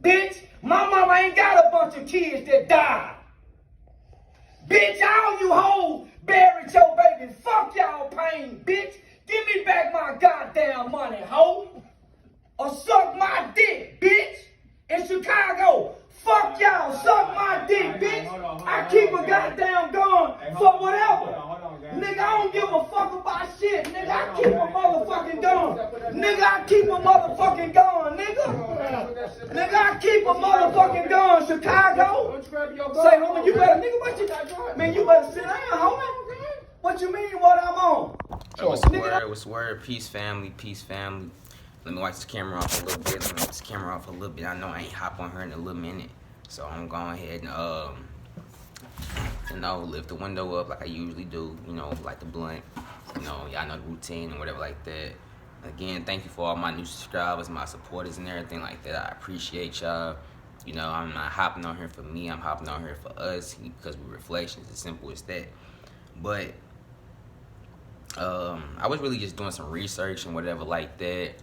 Bitch, my mama ain't got a bunch of kids that died. Bitch, all you hoes buried your baby. Fuck y'all pain, bitch. Give me back my goddamn money, hoe. Or suck my dick, bitch. In Chicago, fuck y'all, suck my dick, bitch. I keep a goddamn gun for whatever. Nigga, I don't give a fuck about shit. Nigga, I keep a motherfucking gun. Nigga, I keep a motherfucking gun, nigga. Nigga, I keep a motherfucking gun. Chicago. Say, homie, you better, nigga, what you, man, you better sit down, homie. What you mean what I'm on? What's the word? What's the word? Peace, family. Peace, family. Let me wipe this camera off a little bit. Let me wipe this camera off a little bit. I know I ain't hop on her in a little minute. So I'm going ahead and, lift the window up like I usually do. You know, like the blunt. You know, y'all know the routine and whatever like that. Again, thank you for all my new subscribers, my supporters and everything like that. I appreciate y'all. You know, I'm not hopping on here for me. I'm hopping on here for us because we're reflections. As simple as that. But I was really just doing some research and whatever like that.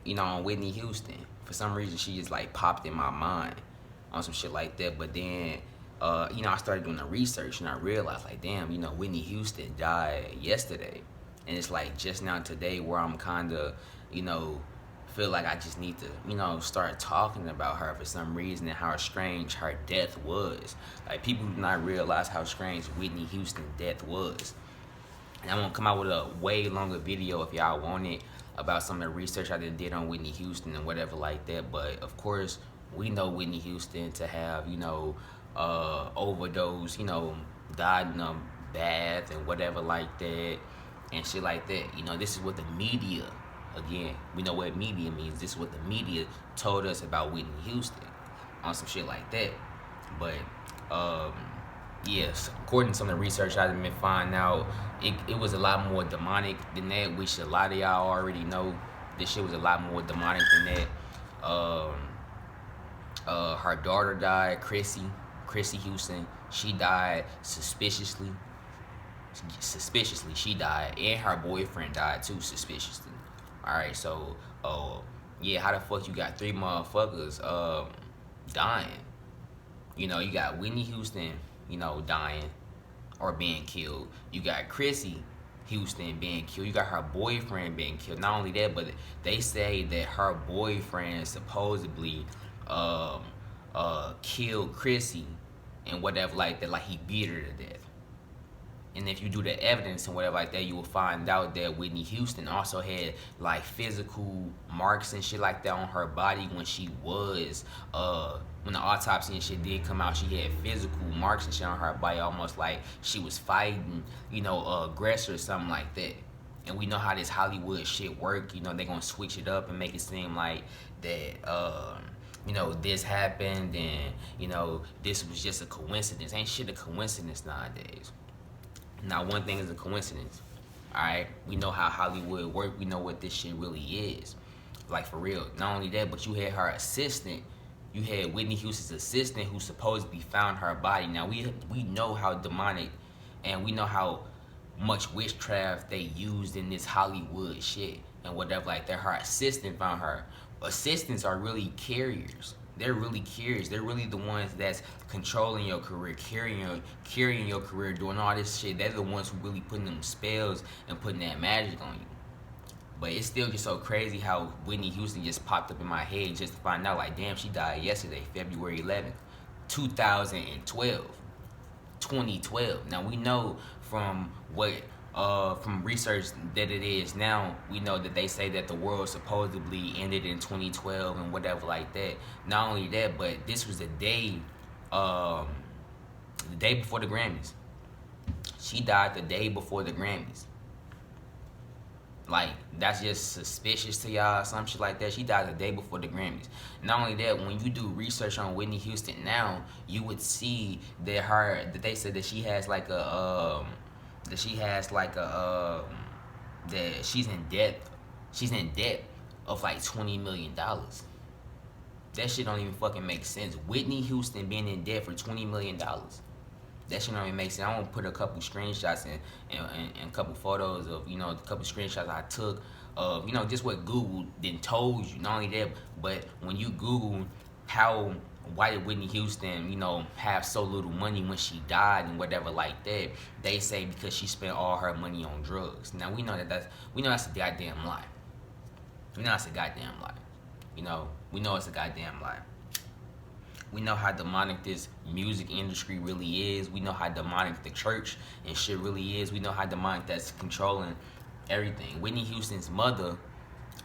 You know, on Whitney Houston. For some reason, she just like popped in my mind on some shit like that. But then, you know, I started doing the research and I realized, like, damn, you know, Whitney Houston died yesterday. And it's like just now today where I'm kind of, you know, feel like I just need to, you know, start talking about her for some reason and how strange her death was. Like, people do not realize how strange Whitney Houston's death was. And I'm gonna come out with a way longer video if y'all want it about some of the research I did on Whitney Houston and whatever like that. But of course, we know Whitney Houston to have, you know, overdose, you know, died in a bath and whatever like that and shit like that. You know, this is what the media, again, we know what media means. This is what the media told us about Whitney Houston on some shit like that. But yes, according to some of the research I've been finding out, it was a lot more demonic than that, which a lot of y'all already know. This shit was a lot more demonic than that. Her daughter died, Chrissy Houston. She died suspiciously. She died, and her boyfriend died too, suspiciously. All right, so yeah, how the fuck you got 3 motherfuckers dying? You know, you got Whitney Houston, you know, dying or being killed. You got Chrissy Houston being killed. You got her boyfriend being killed. Not only that, but they say that her boyfriend supposedly killed Chrissy and whatever like that, like he beat her to death. And if you do the evidence and whatever like that, you will find out that Whitney Houston also had like physical marks and shit like that on her body when she was, when the autopsy and shit did come out, she had physical marks and shit on her body, almost like she was fighting, you know, aggressor or something like that. And we know how this Hollywood shit work. You know, they're gonna switch it up and make it seem like that, you know, this happened and, you know, this was just a coincidence. Ain't shit a coincidence nowadays. Now, one thing is a coincidence, all right? We know how Hollywood work. We know what this shit really is. Like, for real. Not only that, but you had her assistant. You had Whitney Houston's assistant who supposedly found her body. Now, we know how demonic and we know how much witchcraft they used in this Hollywood shit and whatever like that. Her assistant found her. Assistants are really carriers. They're really curious. They're really the ones that's controlling your career, carrying your career, doing all this shit. They're the ones who really putting them spells and putting that magic on you. But it's still just so crazy how Whitney Houston just popped up in my head just to find out, like, damn, she died yesterday, February 11th, 2012. Now, we know from what from research that it is now, we know that they say that the world supposedly ended in 2012 and whatever like that. Not only that, but this was the day before the Grammys. She died the day before the Grammys. Like, that's just suspicious to y'all, some shit like that. She died the day before the Grammys. Not only that, when you do research on Whitney Houston now, you would see that they said that she has like a that she's in debt of like $20 million. That shit don't even fucking make sense. Whitney Houston being in debt for $20 million. That shit don't even make sense. I'm gonna put a couple screenshots and a couple photos of, you know, a couple screenshots I took of, you know, just what Google then told you. Not only that, but when you Google how why did Whitney Houston, you know, have so little money when she died and whatever like that, they say because she spent all her money on drugs. Now we know that's a goddamn lie. We know that's a goddamn lie. You know, we know it's a goddamn lie. We know how demonic this music industry really is. We know how demonic the church and shit really is. We know how demonic that's controlling everything. Whitney Houston's mother,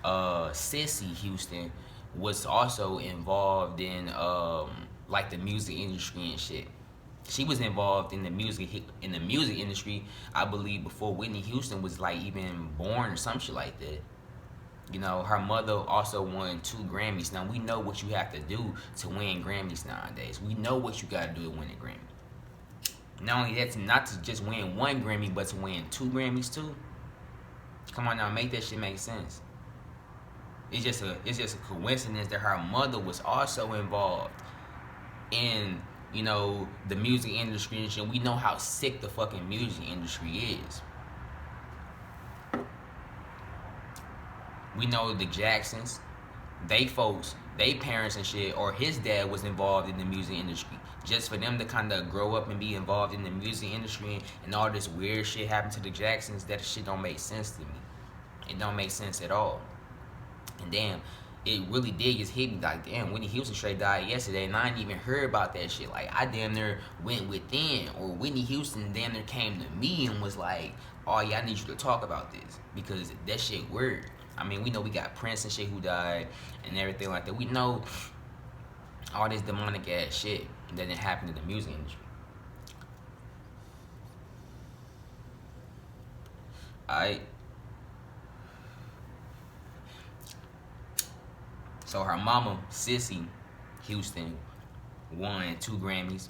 Sissy Houston, was also involved in like the music industry and shit. She was involved in the music industry, I believe, before Whitney Houston was like even born or some shit like that. You know, her mother also won 2 Grammys. Now, we know what you have to do to win Grammys nowadays. We know what you got to do to win a Grammy. Not only that, not to just win 1 Grammy, but to win 2 Grammys too. Come on now, make that shit make sense. It's just a coincidence that her mother was also involved in, you know, the music industry and shit. We know how sick the fucking music industry is. We know the Jacksons, they folks, they parents and shit, or his dad was involved in the music industry. Just for them to kind of grow up and be involved in the music industry and all this weird shit happened to the Jacksons, that shit don't make sense to me. It don't make sense at all. And damn, it really did just hit me like, damn, Whitney Houston straight died yesterday and I didn't even heard about that shit. Like, I damn near went within, or Whitney Houston damn near came to me and was like, oh yeah, I need you to talk about this because that shit weird. I mean, we know we got Prince and shit who died and everything like that. We know all this demonic ass shit that didn't happen in the music industry. Alright. So her mama, Sissy Houston, won 2 Grammys.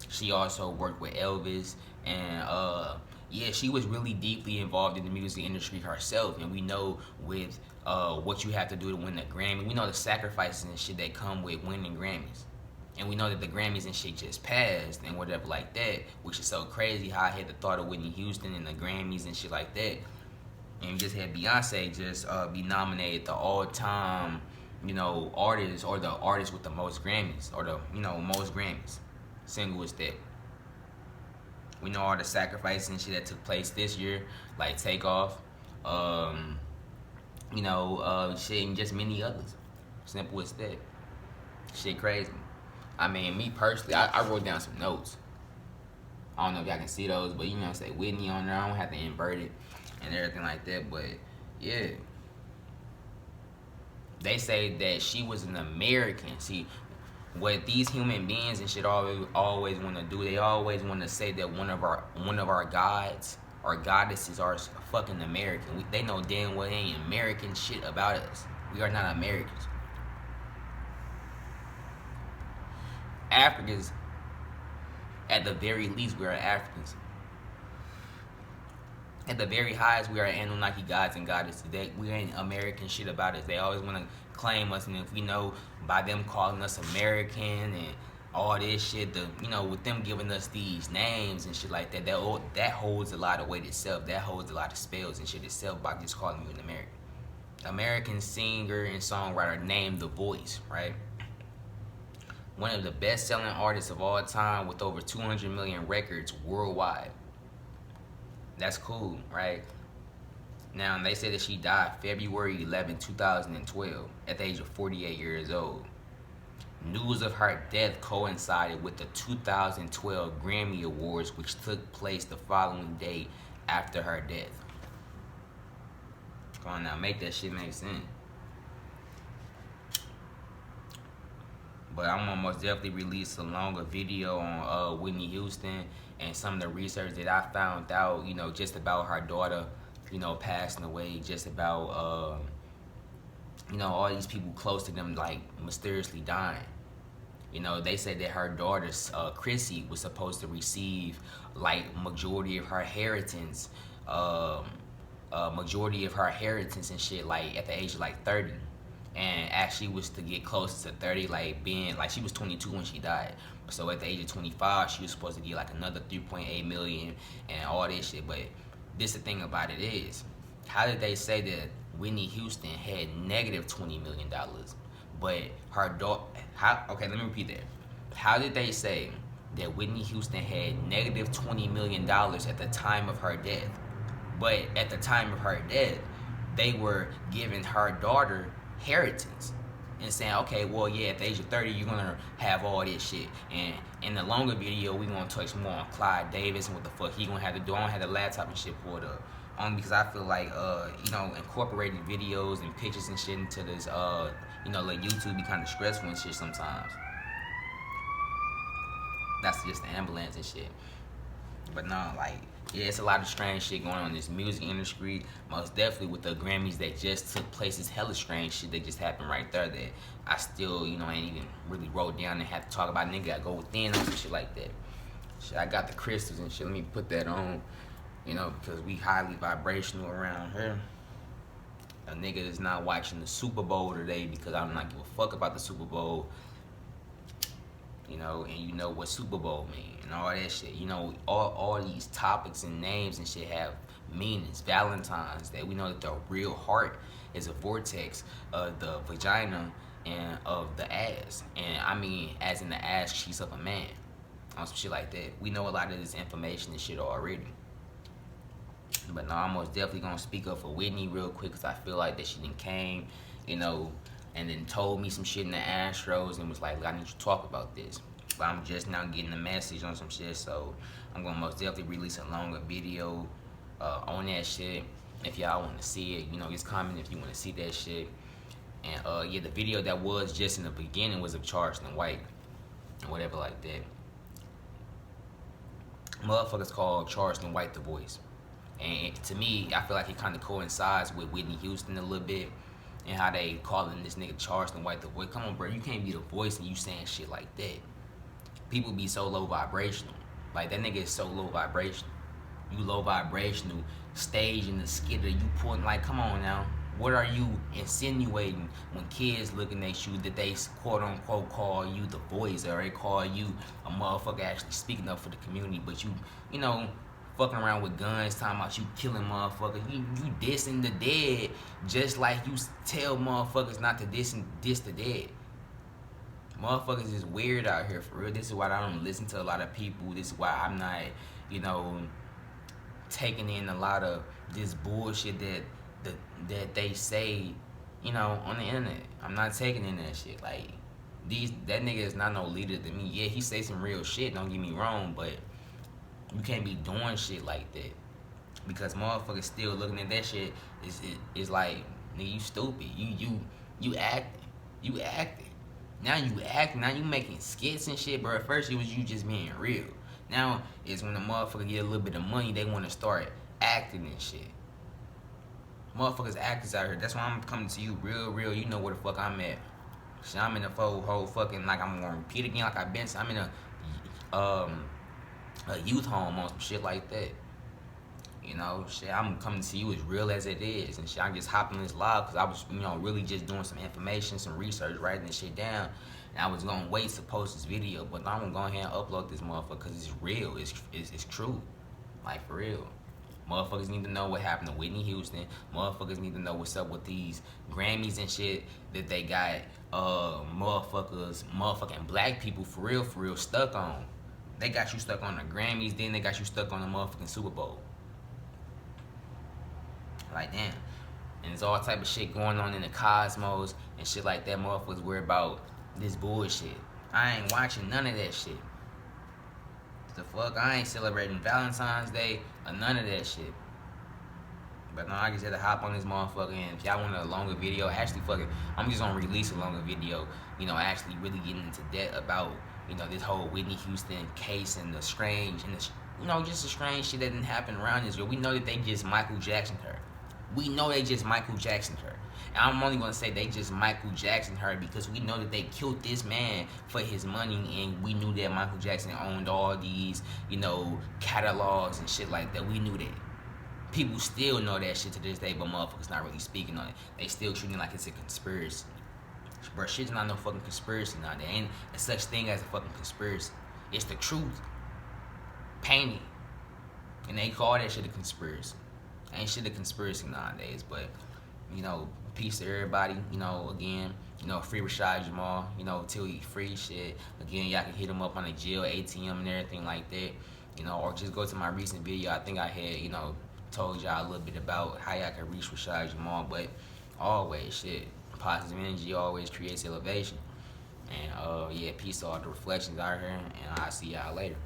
She also worked with Elvis and yeah, she was really deeply involved in the music industry herself, and we know with what you have to do to win a Grammy, we know the sacrifices and shit that come with winning Grammys. And we know that the Grammys and shit just passed and whatever like that, which is so crazy how I had the thought of Whitney Houston and the Grammys and shit like that. And we just had Beyonce just be nominated the all-time, you know, artist, or the artist with the most Grammys, or the, you know, most Grammys. Single is that. We know all the sacrifices and shit that took place this year, like Takeoff, you know, shit, and just many others. Simple as that. Shit crazy. I mean, me personally, I wrote down some notes. I don't know if y'all can see those, but you know, say Whitney on there. I don't have to invert it and everything like that, but yeah. They say that she was an American. See, what these human beings and shit always want to do, they always want to say that one of our gods or goddesses are fucking American. They know damn well ain't American shit about us. We are not Americans. Africans, at the very least, we are Africans. At the very highest, we are Anunnaki gods and goddesses. We ain't American shit about us. They always want to claim us, and if we know by them calling us American and all this shit, you know, with them giving us these names and shit like that, that holds a lot of weight itself. That holds a lot of spells and shit itself by just calling you an American. American singer and songwriter named The Voice, right? One of the best-selling artists of all time with over 200 million records worldwide. That's cool, right? Now, they say that she died February 11, 2012, at the age of 48 years old. News of her death coincided with the 2012 Grammy Awards, which took place the following day after her death. Come on now, make that shit make sense. But I'm gonna most definitely release a longer video on Whitney Houston and some of the research that I found out, you know, just about her daughter, you know, passing away, just about, you know, all these people close to them, like, mysteriously dying. You know, they said that her daughter, Chrissy, was supposed to receive, like, majority of her inheritance, and shit, like, at the age of, like, 30. And as she was to get close to 30, like, being, like, she was 22 when she died. So at the age of 25, she was supposed to get, like, another 3.8 million and all this shit. But this the thing about it is, how did they say that Whitney Houston had negative $20 million. But her daughter, okay, let me repeat that. How did they say that Whitney Houston had negative $20 million at the time of her death? But at the time of her death, they were giving her daughter inheritance and saying, okay, well, yeah, at the age of 30, you're going to have all this shit. And in the longer video, we're going to touch more on Clyde Davis and what the fuck he going to have to do. I don't have the laptop and shit pulled up. Only because I feel like, incorporating videos and pictures and shit into this, like YouTube be kind of stressful and shit sometimes. That's just the ambulance and shit. But no, like, yeah, it's a lot of strange shit going on in this music industry. Most definitely with the Grammys that just took place, it's hella strange shit that just happened right there that I still, ain't even really wrote down and have to talk about. Nigga, I go within on some shit like that. Shit, I got the crystals and shit. Let me put that on, because we highly vibrational around here. A nigga is not watching the Super Bowl today because I do not give a fuck about the Super Bowl. And you know what Super Bowl mean and all that shit. All these topics and names and shit have meanings. Valentine's Day, we know that the real heart is a vortex of the vagina and of the ass. And I mean, as in the ass cheeks of a man. On some shit like that. We know a lot of this information and shit already. But no, I'm most definitely gonna speak up for Whitney real quick because I feel like that she done came, and then told me some shit in the Astros and was like, I need you to talk about this. But I'm just now getting the message on some shit, so I'm gonna most definitely release a longer video on that shit. If y'all want to see it, just comment if you want to see that shit. And yeah, the video that was just in the beginning was of Charleston White and whatever like that. Motherfuckers called Charleston White the voice. And to me, I feel like it kind of coincides with Whitney Houston a little bit. And how they calling this nigga Charleston White the voice. Come on, bro, you can't be the voice and you saying shit like that. People be so low vibrational. Like, that nigga is so low vibrational. You low vibrational, stage in the skitter, you putting, like, come on now. What are you insinuating when kids looking at you that they quote unquote call you the voice, or they call you a motherfucker actually speaking up for the community, but you fucking around with guns, talking about you killing motherfuckers. You dissing the dead just like you tell motherfuckers not to diss the dead. Motherfuckers is weird out here, for real. This is why I don't listen to a lot of people. This is why I'm not, taking in a lot of this bullshit that they say, on the internet. I'm not taking in that shit. Like, that nigga is not no leader to me. Yeah, he say some real shit, don't get me wrong, but you can't be doing shit like that. Because motherfuckers still looking at that shit is like, nigga, you stupid. You acting. You acting. Now you acting. Now you making skits and shit, bro. At first it was you just being real. Now it's when the motherfucker get a little bit of money, they want to start acting and shit. Motherfuckers actors out here. That's why I'm coming to you real. You know where the fuck I'm at. Shit, I'm in a whole fucking, like, I'm gonna repeat again like I've been. I'm in a youth home on some shit like that. Shit, I'm coming to you as real as it is. And shit, I'm just hopping this live because I was, really just doing some information, some research, writing this shit down. And I was gonna wait to post this video, but I'm gonna go ahead and upload this motherfucker because it's real. It's true. Like, for real. Motherfuckers need to know what happened to Whitney Houston. Motherfuckers need to know what's up with these Grammys and shit that they got motherfucking black people for real stuck on. They got you stuck on the Grammys, then they got you stuck on the motherfucking Super Bowl. Like, damn. And there's all type of shit going on in the cosmos and shit like that. Motherfuckers worry about this bullshit. I ain't watching none of that shit. The fuck? I ain't celebrating Valentine's Day or none of that shit. But no, I just had to hop on this motherfucker, and if y'all want a longer video, actually fuck it, I'm just gonna release a longer video, actually really getting into depth about, this whole Whitney Houston case and the strange, and the, just the strange shit that didn't happen around this girl. We know that they just Michael Jackson her. We know they just Michael Jackson her. And I'm only gonna say they just Michael Jackson her because we know that they killed this man for his money, and we knew that Michael Jackson owned all these, catalogs and shit like that. We knew that. People still know that shit to this day, but motherfuckers not really speaking on it. They still treating it like it's a conspiracy. Bro, shit's not no fucking conspiracy now. There ain't a such thing as a fucking conspiracy. It's the truth. Painted. And they call that shit a conspiracy. Ain't shit a conspiracy nowadays, but you know, peace to everybody. You know, again, you know, free Rashad Jamal. You know, till he free shit. Again, y'all can hit him up on the jail ATM and everything like that. You know, or just go to my recent video. I think I had, you know, told y'all a little bit about how y'all can reach Rashad Jamal. But always, shit, positive energy always creates elevation. And yeah, peace to all the reflections out here, and I'll see y'all later.